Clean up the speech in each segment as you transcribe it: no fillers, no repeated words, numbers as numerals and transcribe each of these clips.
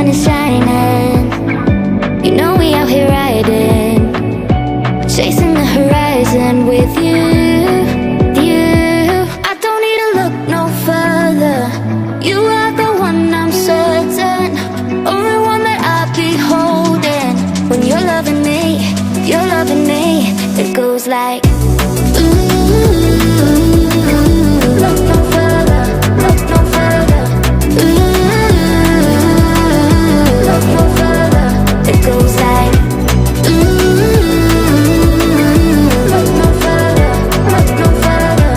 sun is shining. You know we out here riding, chasing the horizon with you. I don't need to look no further. You are the one, I'm certain. Only one that I'll be holding. When you're loving me, it goes like look no further, look no further. Look no further. It goes like look no further, look no further.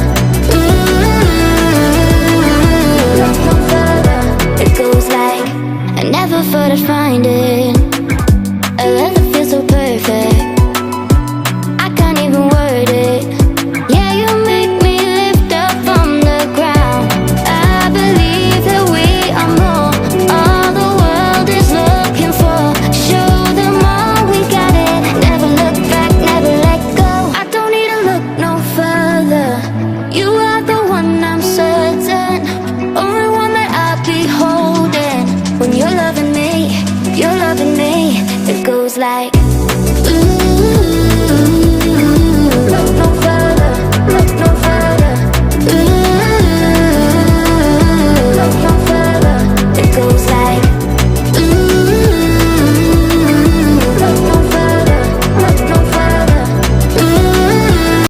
Look no further. It goes like I never thought I'd find it. I love